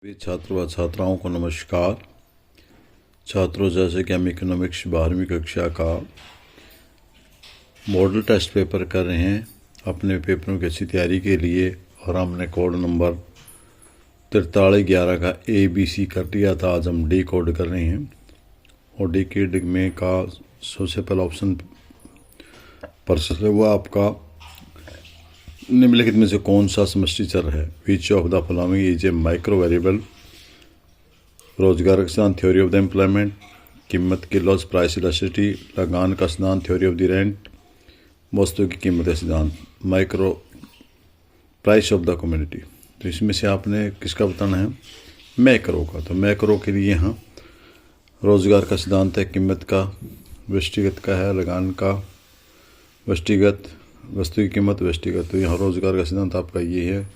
सभी छात्र व छात्राओं को नमस्कार। छात्रों, जैसे कि हम इकोनॉमिक्स 12वीं कक्षा का मॉडल टेस्ट पेपर कर रहे हैं अपने पेपरों की अच्छी तैयारी के लिए, और हमने कोड नंबर 4311 का ABC कर लिया था। आज हम डी कोड कर रहे हैं, और डी कोड में का सबसे पहला ऑप्शन प्रश्न हुआ आपका, निम्नलिखित में से कौन सा समष्टि चर है? Which of the following is a micro variable? रोजगार का सिद्धांत, थ्योरी ऑफ द एम्प्लॉयमेंट, कीमत की लॉस, प्राइस इलास्टिसिटी, लगान का सिद्धांत, थ्योरी ऑफ द रेंट, वस्तु की कीमत का सिद्धांत, micro price of the community. तो इसमें से आपने किसका बताना है? मैक्रो का। तो मैक्रो के लिए यहाँ रोजगार का सिद्धांत है, कीमत का, व्यष्टिगत का है, लगान का व्यष्टिगत, वस्तु की कीमत व्यष्टिगत। तो यहाँ रोजगार का सिद्धांत आपका ये है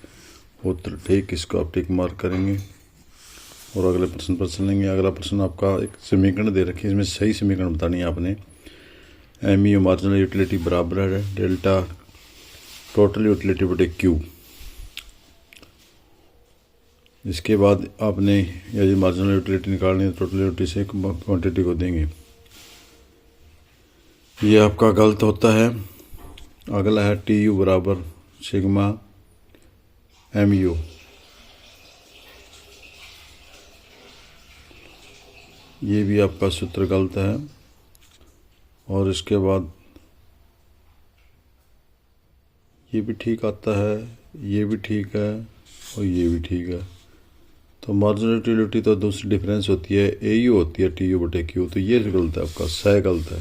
उत्तर ठीक। इसको आप टिक मार्क करेंगे और अगले प्रश्न पर चलेंगे। अगला प्रश्न आपका एक समीकरण दे रखी है, इसमें सही समीकरण बतानी है आपने। MU मार्जिनल यूटिलिटी बराबर है डेल्टा टोटल यूटिलिटी बटे Q। इसके बाद आपने यदि मार्जिनल यूटिलिटी निकालनी है तो टोटल यूटिलिटी से क्वांटिटी को देंगे। ये आपका गलत होता है। अगला है TU बराबर सिग्मा MU। ये भी आपका सूत्र गलत है। और इसके बाद ये भी ठीक आता है, ये भी ठीक है और ये भी ठीक है। तो मार्जिनल यूटिलिटी तो दूसरी डिफरेंस होती है, AU होती है TU बटे Q। तो ये गलत है आपका, सह गलत है।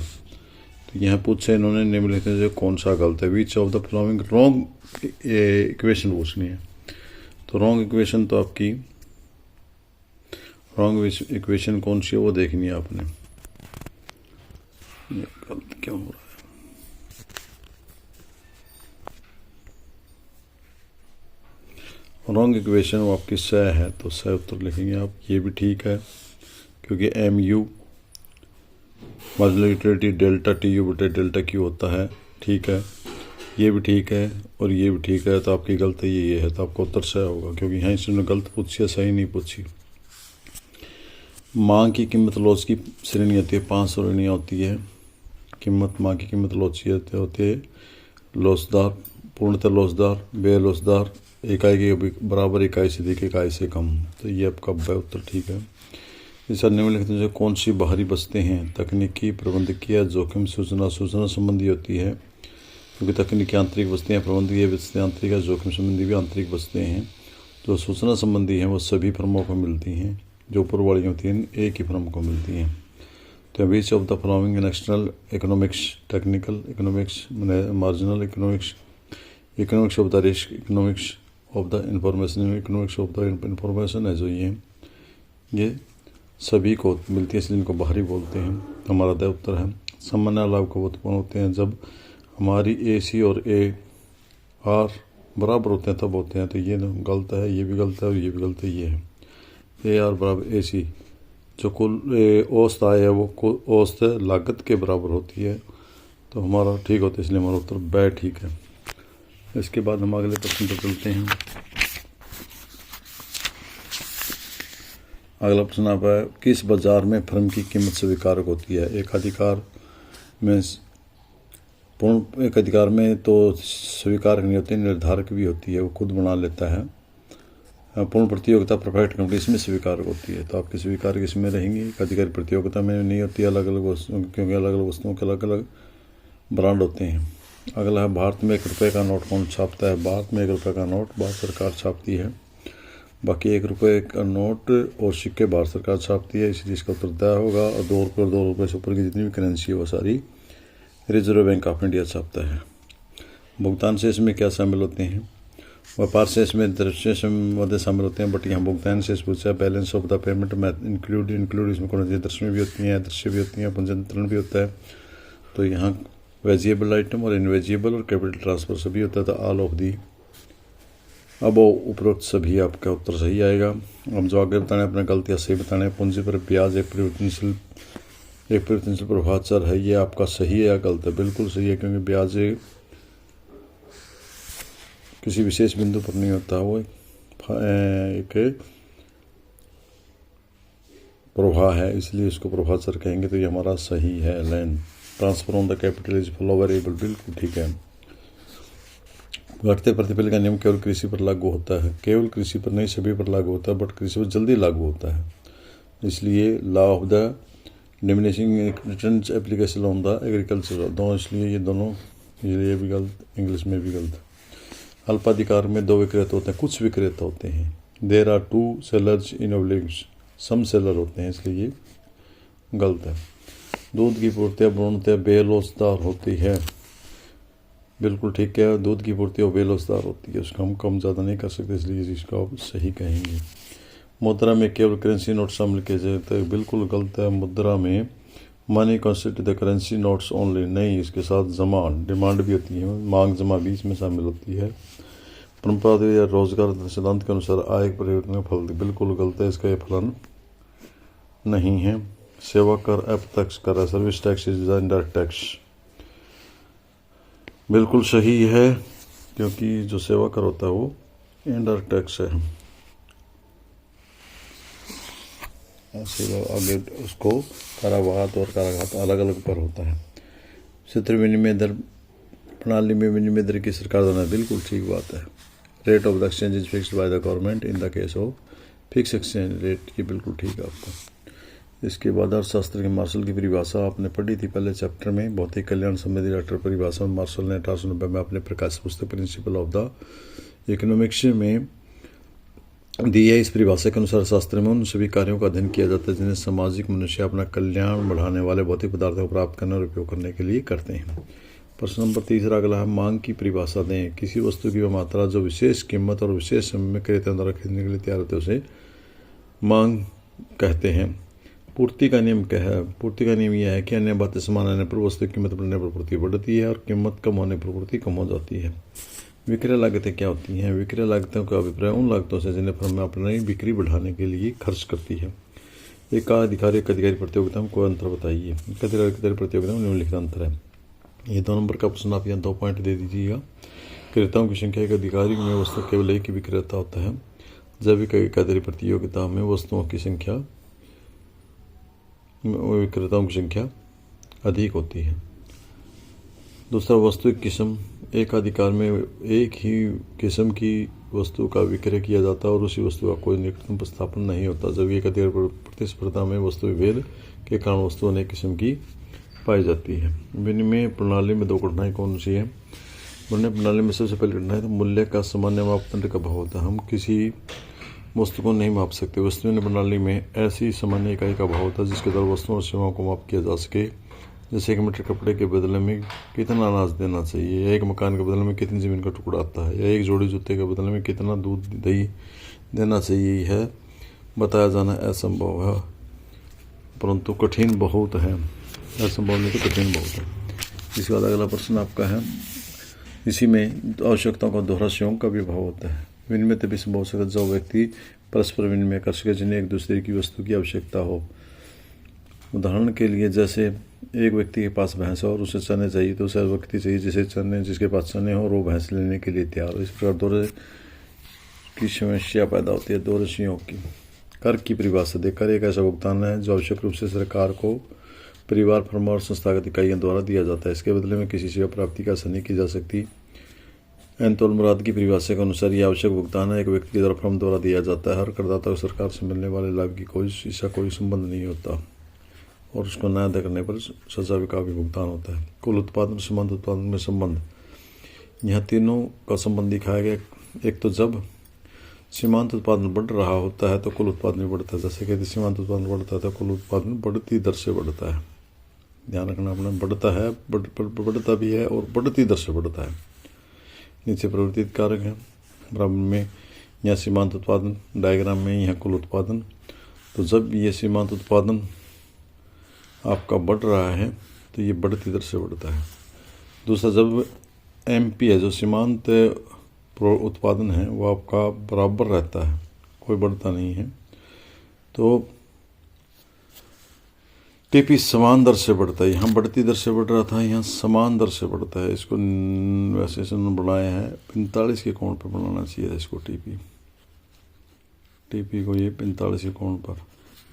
तो यहाँ पूछे इन्होंने निम्नलिखित में से कौन सा गलत है? Which of the following wrong equation पूछनी है। तो रॉन्ग इक्वेशन तो आपकी रॉन्ग इक्वेशन कौन सी है वो देखनी है आपने। ये गलत क्यों हो रहा है? रॉन्ग इक्वेशन वो आपकी स है, तो स उत्तर लिखेंगे आप। ये भी ठीक है क्योंकि MU marginal utility delta TU बटे डेल्टा Q होता है, ठीक है। ये भी ठीक है और ये भी ठीक है। तो आपकी गलती ये है, तो आपका उत्तर सही होगा, क्योंकि यहाँ इसने गलत पूछी है, सही नहीं पूछी। मांग की कीमत लॉस की श्रेणी होती है, 5 श्रेणियाँ होती है। कीमत मांग की कीमत लॉस की होती है लॉसदार, पूर्णतः लॉसदार, बेलॉसदार, इकाई के बराबर, इकाई से अधिक, इकाई से कम। तो ये आपका उत्तर ठीक है। इस निम्नलिखित में से कौन सी बाहरी बस्तें हैं? तकनीकी, प्रबंधकीय, जोखिम, सूचना संबंधी होती है, क्योंकि तकनीकी आंतरिक बस्तें हैं, प्रबंधकीय बस्तें आंतरिक है, जोखिम संबंधी भी आंतरिक बस्तें हैं। जो सूचना संबंधी हैं वो सभी फर्मों को मिलती हैं, जो ऊपर वाली होती हैं एक ही फर्म को मिलती हैं। तो which of the following in external economics, technical economics, marginal economics, economics of the risk, economics of the information, economics of the information है जो ये सभी को मिलती है, इसलिए इनको बाहरी बोलते हैं। हमारा द उत्तर है सामान्य लाभ को उत्पन्न होते हैं जब हमारी AC और AR बराबर होते हैं, तब होते हैं। तो ये गलत है, ये भी गलत है और ये भी गलत है। ये है AR बराबर AC, जो कुल औसत आय है वो औसत लागत के बराबर होती है। तो हमारा ठीक होता है, इसलिए हमारा उत्तर ब ठीक है। इसके बाद हम अगले प्रश्न पर चलते हैं। अगला प्रश्न आप है, किस बाजार में फर्म की कीमत स्वीकारक होती है? एक अधिकार में तो स्वीकारक नहीं होती, निर्धारक भी होती है, वो खुद बना लेता है। पूर्ण प्रतियोगिता, परफेक्ट कंपनी, इसमें स्वीकारक होती है। तो आपकी स्वीकारक इसमें रहेंगी। एक अधिकारी प्रतियोगिता में नहीं होती, अलग अलग वस्तुओं, क्योंकि अलग अलग वस्तुओं के अलग अलग ब्रांड होते हैं। अगला है, भारत में 1 रुपये का नोट कौन छापता है? भारत में 1 रुपये का नोट भारत सरकार छापती है। बाकी 1 रुपये का नोट और सिक्के भारत सरकार छापती है, इसलिए इसका उत्तर तय होगा। और 2 रुपये और 2 रुपये से ऊपर की जितनी भी करेंसी है वो सारी रिजर्व बैंक ऑफ इंडिया छापता है। भुगतान से इसमें क्या शामिल होते हैं? व्यापार से इसमें दृश्य शामिल होते हैं, बट यहाँ भुगतान से पूछा है। बैलेंस ऑफ द पेमेंट में इंक्लूड इसमें कौन सी दृश्य भी होती हैं, दृश्य भी होती हैं, पंजीकरण भी होता है। तो यहाँ वेजिएबल आइटम और इनवेजिएबल और कैपिटल ट्रांसफर सभी होता है। तो ऑल ऑफ दी अब उपरोक्त सभी आपका उत्तर सही आएगा। अब जो आगे बताने अपने गलतियाँ सही बताने। पूंजी पर ब्याज एक परिवर्तनशील प्रभाव चर है, ये आपका सही है या गलत है? बिल्कुल सही है, क्योंकि ब्याज किसी विशेष बिंदु पर नहीं होता, वो एक प्रवाह है, इसलिए इसको प्रवाहचर कहेंगे, तो ये हमारा सही है line. Transfer on the capital is follow variable, बिल्कुल ठीक है। घटते प्रतिफल का नियम केवल कृषि पर लागू होता है, केवल कृषि पर नहीं सभी पर लागू होता है, बट कृषि पर जल्दी लागू होता है, इसलिए law of the diminishing returns application on the agriculture दोनों, इसलिए ये दोनों, ये भी गलत, इंग्लिश में भी गलत। अल्पाधिकार में 2 विक्रेता होते हैं, कुछ विक्रेता होते हैं। देर आर 2 सेलर्स इन ओब्लिग्स, सम सेलर होते हैं, इसलिए ये गलत है। दूध की पूर्तियाँ पूर्णतः बेलोसदार होती है, बिल्कुल ठीक है। दूध की पूर्तियाँ बेलोसदार होती है, उसका हम कम ज़्यादा नहीं कर सकते, इसलिए इसका आप सही कहेंगे। मुद्रा में केवल करेंसी नोट शामिल किए जाते हैं, बिल्कुल गलत है। मुद्रा में money constitute the currency notes only, नहीं, इसके साथ जमा डिमांड भी होती है, मांग जमा भी इसमें शामिल होती है। परंपरागत या रोजगार सिद्धांत के अनुसार आय परिवर्तन का फल, बिल्कुल गलत है, इसका ये फलन नहीं है। सेवा कर अप्रत्यक्ष कर है, service tax is indirect tax, बिल्कुल सही है, क्योंकि जो सेवा कर होता है वो इनडायरेक्ट टैक्स है। ऐसे आगे उसको करावाहत और कराघात अलग अलग पर होता है। क्षेत्र विनिमय दर प्रणाली में विनिमय दर की सरकार देना, बिल्कुल ठीक बात है। Rate of the exchange is fixed by the government in the case of fix exchange rate, ये बिल्कुल ठीक है आपका। इसके बाद अर्थशास्त्र के मार्शल की परिभाषा आपने पढ़ी थी पहले चैप्टर में, भौतिक कल्याण संबंधी डॉक्टर परिभाषा में मार्शल ने 1890 में अपने प्रकाश पुस्तक प्रिंसिपल ऑफ द इकोनॉमिक्स में दी है। इस परिभाषा के अनुसार शास्त्र में उन सभी कार्यों का अध्ययन किया जाता है जिन्हें सामाजिक मनुष्य अपना कल्याण बढ़ाने वाले भौतिक पदार्थों को प्राप्त करने और उपयोग करने के लिए करते हैं। प्रश्न नंबर 3 अगला है, मांग की परिभाषा दें। किसी वस्तु की वह मात्रा जो विशेष कीमत और विशेष समय में क्रेताओं द्वारा खरीदने के लिए तैयार होते हैं उसे मांग कहते हैं। पूर्ति का नियम क्या है? पूर्ति का नियम यह है कि अन्य बातें समान रहने पर वस्तु की कीमत बढ़ने पर पूर्ति बढ़ती है और कीमत कम होने पर पूर्ति कम हो जाती है। विक्रय लागतें क्या होती हैं? विक्रय लागतों का अभिप्राय उन लागतों से जिन्हें फर्म अपनी बिक्री बढ़ाने के लिए खर्च करती है। एक अधिकारी प्रतियोगिता में कोई अंतर बताइए। अधिकारी प्रतियोगिता में निम्नलिखित अंतर है। ये 2 नंबर का प्रश्न, आप यहाँ 2 पॉइंट दे दीजिएगा। क्रेताओं की संख्या, एक अधिकारी में वस्तु केवल एक ही विक्रेता होता है, जबकि एकाधिकारी प्रतियोगिता में वस्तुओं की संख्या, विक्रेताओं की संख्या अधिक होती है। दूसरा, वस्तु की किस्म, एक अधिकार में एक ही किस्म की वस्तु का विक्रय किया जाता है और उसी वस्तु का कोई निकटतम प्रतिस्थापन नहीं होता, जबकि एक अधिकार प्रतिस्पर्धा में वस्तु विभेद के कारण वस्तु अनेक किस्म की पाई जाती है। विनिमय प्रणाली में 2 घटनाएं कौन सी है? विनिमय प्रणाली में सबसे पहली घटना है तो मूल्य का सामान्य मापदंड का भाव होता है। हम किसी वस्तु को नहीं माप सकते। वस्तु प्रणाली में ऐसी सामान्य इकाई का भाव होता है जिसके द्वारा वस्तुओं और सेवाओं को माप किया जा सके। जैसे 1 मीटर कपड़े के बदले में कितना अनाज देना चाहिए, या 1 मकान के बदले में कितनी ज़मीन का टुकड़ा आता है, या 1 जोड़ी जूते के बदले में कितना दूध दही देना चाहिए है बताया जाना असंभव है, परंतु कठिन बहुत है। असंभव नहीं तो कठिन बहुत है। इसके बाद अगला प्रश्न आपका है, इसी में आवश्यकताओं का दोहरा संयोग का भी भाव होता है। विनिमय तभी संभव हो सकता है जो व्यक्ति परस्पर विनिमय कर सके जिन्हें एक दूसरे की वस्तु की आवश्यकता हो। उदाहरण के लिए, जैसे एक व्यक्ति के पास भैंस है और उसे चने चाहिए, तो उसे व्यक्ति चाहिए जिसके पास चने हो और वो भैंस लेने के लिए तैयार हो। इस प्रकार दोहरे की समस्या पैदा होती है। दोहरे संयोग की। कर की परिभाषा दे। कर एक ऐसा भुगतान है जो आवश्यक रूप से सरकार को, परिवार, फर्म और संस्थागत इकाइयों द्वारा दिया जाता है। इसके बदले में किसी सेवा प्राप्ति का आशा नहीं की जा सकती। एंतोल मुराद की परिभाषा के अनुसार यह आवश्यक भुगतान है एक व्यक्ति के द्वारा फर्म द्वारा दिया जाता है। हर करदाता को सरकार से मिलने वाले लाभ की कोई संबंध नहीं होता और उसको न अदा करने पर सजा का भी भुगतान होता है। कुल उत्पादन, सीमांत उत्पादन में संबंध, यहाँ तीनों का संबंध दिखाया गया। एक तो जब सीमांत उत्पादन बढ़ रहा होता है तो कुल उत्पादन भी बढ़ता है। जैसे कि सीमांत उत्पादन बढ़ता है तो कुल उत्पादन बढ़ती दर से बढ़ता है। ध्यान रखना अपना, बढ़ता है, बढ़ता भी है और बढ़ती दर से बढ़ता है। नीचे प्रवर्तित कारक है बराबर में, यहाँ सीमांत उत्पादन, डायग्राम में यहाँ कुल उत्पादन। तो जब ये सीमांत उत्पादन आपका बढ़ रहा है तो ये बढ़ती दर से बढ़ता है। दूसरा, जब MP है जो सीमांत उत्पादन है वो आपका बराबर रहता है, कोई बढ़ता नहीं है, तो TP समान दर से बढ़ता है। यहाँ बढ़ती दर से बढ़ रहा था, यहाँ समान दर से बढ़ता है। इसको वैसे बढ़ाया है 45 के कोण पर बढ़ाना चाहिए था इसको। TP को ये 45 के कोण पर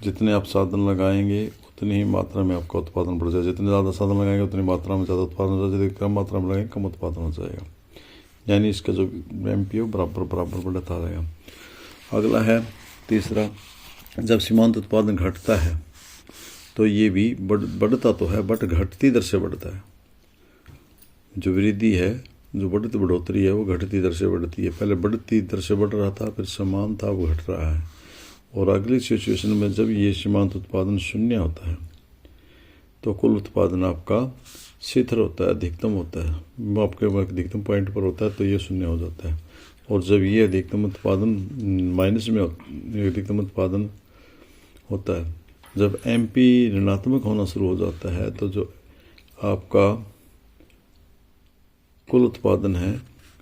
जितने आप साधन लगाएंगे उतनी ही मात्रा में आपका उत्पादन बढ़ जाएगा। जितने ज़्यादा साधन लगाएंगे उतनी मात्रा में ज़्यादा उत्पादन हो जाएगा, जितनी कम मात्रा में लगाएंगे कम उत्पादन हो जाएगा। यानी इसका जो एमपी है बराबर बराबर बढ़ता रहेगा। अगला है तीसरा, जब सीमांत उत्पादन घटता है तो ये भी बढ़ता तो है बट घटती दर से बढ़ता है। जो वृद्धि है, जो बढ़ोतरी है वो घटती दर से बढ़ती है। पहले बढ़ती दर से बढ़ रहा था, फिर समान था, वो घट रहा है। और अगली सिचुएशन में जब ये सीमांत उत्पादन शून्य होता है तो कुल उत्पादन आपका शिथिल होता है, अधिकतम होता है, आपके अधिकतम पॉइंट पर होता है तो ये शून्य हो जाता है। और जब ये अधिकतम उत्पादन माइनस में अधिकतम उत्पादन होता है, जब एमपी ऋणात्मक होना शुरू हो जाता है तो जो आपका कुल उत्पादन है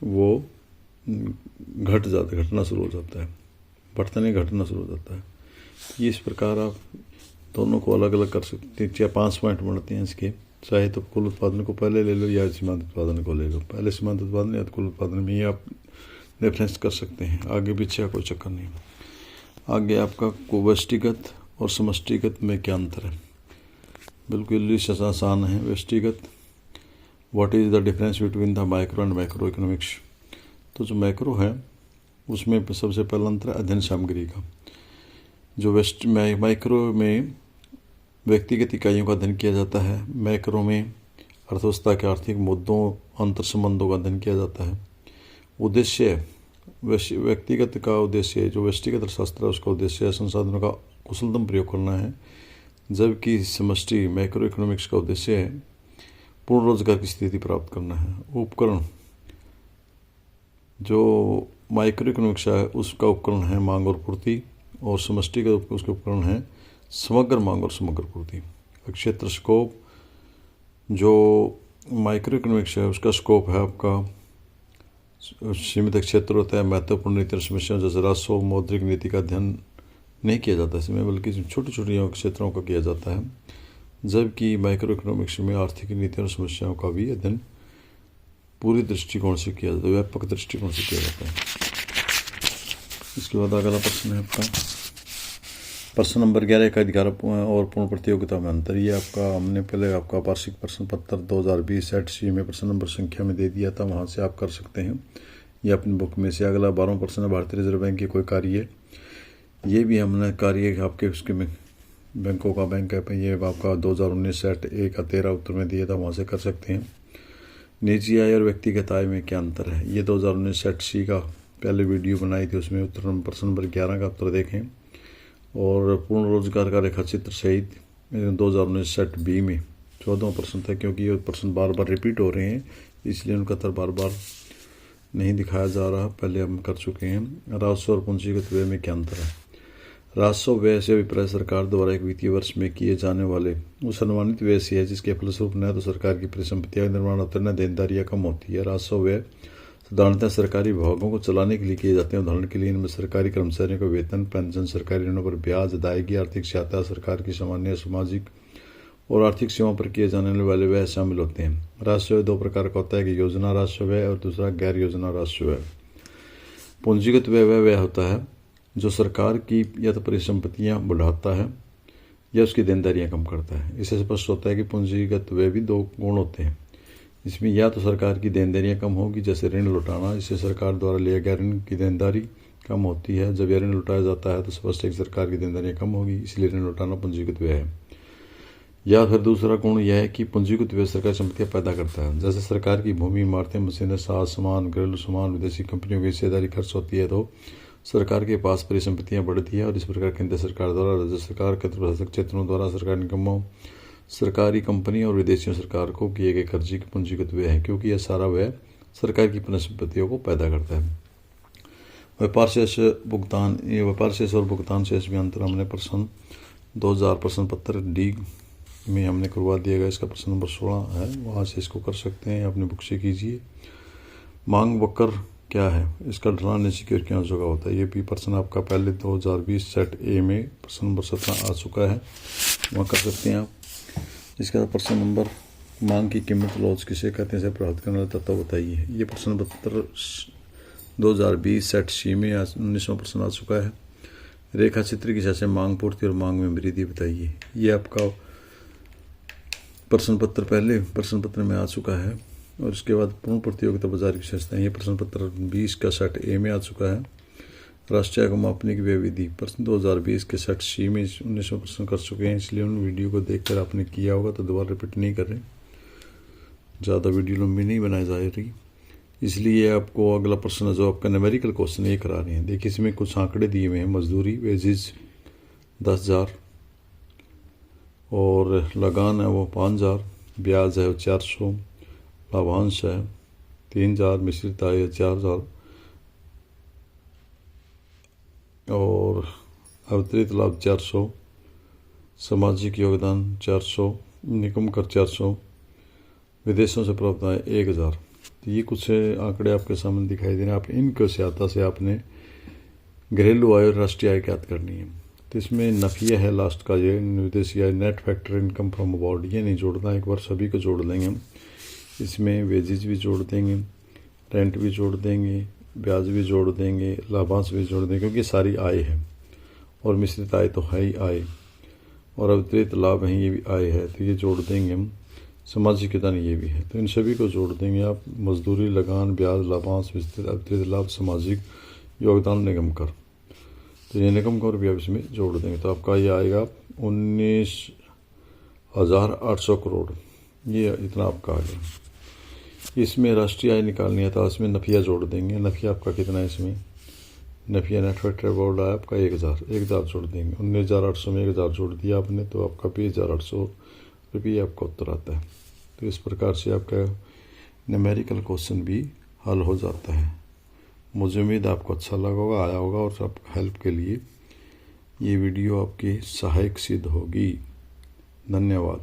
वो घटना शुरू हो जाता है, बढ़ता नहीं घटना शुरू हो जाता है। ये इस प्रकार आप दोनों को अलग अलग कर सकते हैं। 5 पॉइंट बढ़ते हैं इसके, चाहे तो कुल उत्पादन को पहले ले लो या सीमांत उत्पादन को ले लो। पहले सीमांत उत्पादन या कुल उत्पादन में ही आप रेफरेंस कर सकते हैं, आगे पीछे कोई चक्कर नहीं। आगे आपका व्यष्टिगत और समष्टिगत में क्या अंतर है, बिल्कुल ही आसान है। व्यष्टिगत, what is the difference between the micro and micro economics. तो जो माइक्रो है उसमें सबसे पहला अंतर है अध्ययन सामग्री का। जो माइक्रो में व्यक्तिगत इकाइयों का अध्ययन किया जाता है, मैक्रो में अर्थव्यवस्था के आर्थिक मुद्दों, अंतर संबंधों का अध्ययन किया जाता है। उद्देश्य व्यक्तिगत का उद्देश्य, जो व्यष्टिगत अर्थशास्त्र है उसका उद्देश्य संसाधनों का कुशलतम प्रयोग करना है, जबकि समष्टि मैक्रो इकोनॉमिक्स का उद्देश्य है पूर्ण रोजगार की स्थिति प्राप्त करना है। उपकरण, जो माइक्रो इकोनॉमिक्स है उसका उपकरण है मांग और पूर्ति, और समष्टि का उसके उपकरण है समग्र मांग और समग्र पूर्ति। क्षेत्र स्कोप, जो माइक्रो इकोनॉमिक्स है उसका स्कोप है आपका सीमित क्षेत्र होता है। महत्वपूर्ण नीति और समस्याओं जैसे राजस्व मौद्रिक नीति का अध्ययन नहीं किया जाता इसमें, बल्कि छोटे छोटे क्षेत्रों का किया जाता है। जबकि माइक्रो इकोनॉमिक्स में आर्थिक नीति और समस्याओं का भी अध्ययन पूरी दृष्टिकोण से किया जाता है, व्यापक दृष्टिकोण से किया जाता है। इसके बाद अगला प्रश्न है आपका प्रश्न नंबर 11 का अधिकार और पूर्ण प्रतियोगिता में अंतर। ये आपका हमने पहले आपका वार्षिक प्रश्न पत्र 2020 सेट सी में प्रश्न नंबर संख्या में दे दिया था, वहाँ से आप कर सकते हैं। ये अपनी बुक में से। अगला 12वां प्रश्न है भारतीय रिजर्व बैंक की कोई कार्य। ये भी हमने कार्य आपके उसके में बैंकों का बैंक है, ये आपका 2019 सेट 1 का 13 उत्तर में दिया था, वहाँ से कर सकते हैं। निजी आय और व्यक्तिगत आय में क्या अंतर है, ये 2019 सेट सी का पहले वीडियो बनाई थी, उसमें उत्तर प्रश्न नंबर 11 का उत्तर देखें। और पूर्ण रोजगार का रेखाचित्र सहित 2019 सेट बी में 14वां प्रश्न था, क्योंकि ये प्रश्न बार बार रिपीट हो रहे हैं इसलिए उनका उत्तर बार बार नहीं दिखाया जा रहा, पहले हम कर चुके हैं। राजस्व और पूंजीगत व्यय में क्या अंतर है। राजस्व व्यय से अभिप्राय सरकार द्वारा एक वित्तीय वर्ष में किए जाने वाले उस अनुमानित व्यय से है जिसके फलस्वरूप न तो सरकार की परिसंपत्तियां का निर्माण होता है न देनदारियां कम होती है। राजस्व व्यय साधारणतः सरकारी विभागों को चलाने के लिए किए जाते हैं। उदाहरण के लिए इनमें सरकारी कर्मचारियों को वेतन, पेंशन, सरकारी ऋणों पर ब्याज अदायगी, आर्थिक सहायता, सरकार की सामान्य सामाजिक और आर्थिक सेवाओं पर किए जाने वाले व्यय शामिल होते हैं। राजस्व व्यय 2 प्रकार का होता है कि योजना राजस्व व्यय और दूसरा गैर योजना राजस्व व्यय। पूंजीगत व्यय वह व्यय होता है जो सरकार की या तो परिसंपत्तियां बढ़ाता है या उसकी देनदारियां कम करता है। इससे स्पष्ट होता है कि पूंजीगत व्यय भी 2 गुण होते हैं। इसमें या तो सरकार की देनदारियां कम होगी, जैसे ऋण लौटाना, इससे सरकार द्वारा लिया गया ऋण की देनदारी कम होती है। जब यह ऋण लौटाया जाता है तो स्पष्ट है कि सरकार की देनदारियां कम होगी, इसलिए ऋण लौटाना पूंजीगत व्यय है। या फिर दूसरा गुण यह है कि पूंजीगत व्यय सरकारी संपत्तियां पैदा करता है, जैसे सरकार की भूमि, इमारतें, मशीनें, साज सामान, घरेलू सामान, विदेशी कंपनियों की हिस्सेदारी खर्च होती है तो सरकार के पास परिसंपत्तियां बढ़ती है। और इस प्रकार केंद्र सरकार द्वारा, राज्य सरकार, केंद्र प्रशासक क्षेत्रों द्वारा, सरकारी निगमों, सरकारी कंपनी और विदेशी सरकार को किए गए कर्जे की पूंजीगत व्यय है, क्योंकि यह सारा व्यय सरकार की परिसंपत्तियों को पैदा करता है। व्यापार शेष भुगतान, ये व्यापार शेष और भुगतान शेष में अंतर हमने प्रश्न 2000 प्रश्न पत्र डी में हमने करवा दिया गया। इसका प्रश्न नंबर 16 है, वहाँ से इसको कर सकते हैं, अपनी बुक से कीजिए। मांग वक्र क्या है, इसका ढलान इनसिक्योर क्या जगह होता है। ये भी प्रश्न आपका पहले 2020 सेट ए में प्रश्न नंबर 17 आ चुका है, वहाँ कर सकते हैं आप। इसका प्रश्न नंबर मांग की कीमत लॉस किसे कहते हैं, इसे प्रभावित करने वाला तत्व बताइए। ये प्रश्न पत्र 2020 सेट सी में 19वां प्रश्न आ चुका है। रेखा चित्र की जैसे मांग पूर्ति और मांग में वृद्धि बताइए। ये आपका प्रश्न पत्र पहले प्रश्न पत्र में आ चुका है और इसके बाद पूर्ण प्रतियोगिता बाजार की विशेषताएं, ये प्रश्न पत्र 20 का सेट ए में आ चुका है। राष्ट्रीय आय को मापने की व्यय विधि प्रश्न 2020 के सेट सी में 19 प्रश्न कर चुके हैं, इसलिए उन वीडियो को देखकर आपने किया होगा तो दोबारा रिपीट नहीं करें, ज़्यादा वीडियो लंबी नहीं बनाई जा रही। इसलिए आपको अगला प्रश्न जो आपका न्यूमेरिकल क्वेश्चन ये करा रहे हैं। देखिए इसमें कुछ आंकड़े दिए हुए हैं। मजदूरी वेजेज 10,000 और लगान है वो 5,000, ब्याज है वो 400, लाभांश है 3,000, मिश्रित आय है 4,000 और अतिरिक्त लाभ 400, सामाजिक योगदान 400, निगम कर 400, विदेशों से प्राप्त आय 1,000। तो ये कुछ आंकड़े आपके सामने दिखाई दे रहे हैं। आप इनको सहायता से आपने घरेलू आय और राष्ट्रीय आय ज्ञात करनी है। तो इसमें नफिया है लास्ट का, ये विदेशी आय, नेट फैक्टर इनकम फ्रॉम अबॉर्ड, ये नहीं जोड़ना, एक बार सभी को जोड़ देंगे हम। इसमें वेजेज भी जोड़ देंगे, रेंट भी जोड़ देंगे, ब्याज भी जोड़ देंगे, लाभांश भी जोड़ देंगे, क्योंकि सारी आय है। और मिश्रित आय तो है ही आय, और अतिरिक्त लाभ है ये भी आय है, तो ये जोड़ देंगे हम। सामाजिक योगदान ये भी है, तो इन सभी को जोड़ देंगे आप। मजदूरी, लगान, ब्याज, लाभांश, विस्तृत अतिरिक्त लाभ, सामाजिक योगदान, निगम कर, तो ये निगम कर भी आप इसमें जोड़ देंगे। तो आपका ये आएगा 19,800 करोड़, ये इतना आपका आ गया। इसमें राष्ट्रीय आय निकालनी है तो इसमें नफिया जोड़ देंगे। नफिया आपका कितना है इसमें, नफिया नेट फैक्टर बोर्ड है आपका 1,000 जोड़ देंगे। 19,800 में 1,000 जोड़ दिया आपने, तो आपका 20,800 रुपये आपका उत्तर आता है। तो इस प्रकार से आपका न्यूमेरिकल क्वेश्चन भी हल हो जाता है। मुझे उम्मीद आपको अच्छा लगा होगा, आया होगा, और आप हेल्प के लिए ये वीडियो आपकी सहायक सिद्ध होगी। धन्यवाद।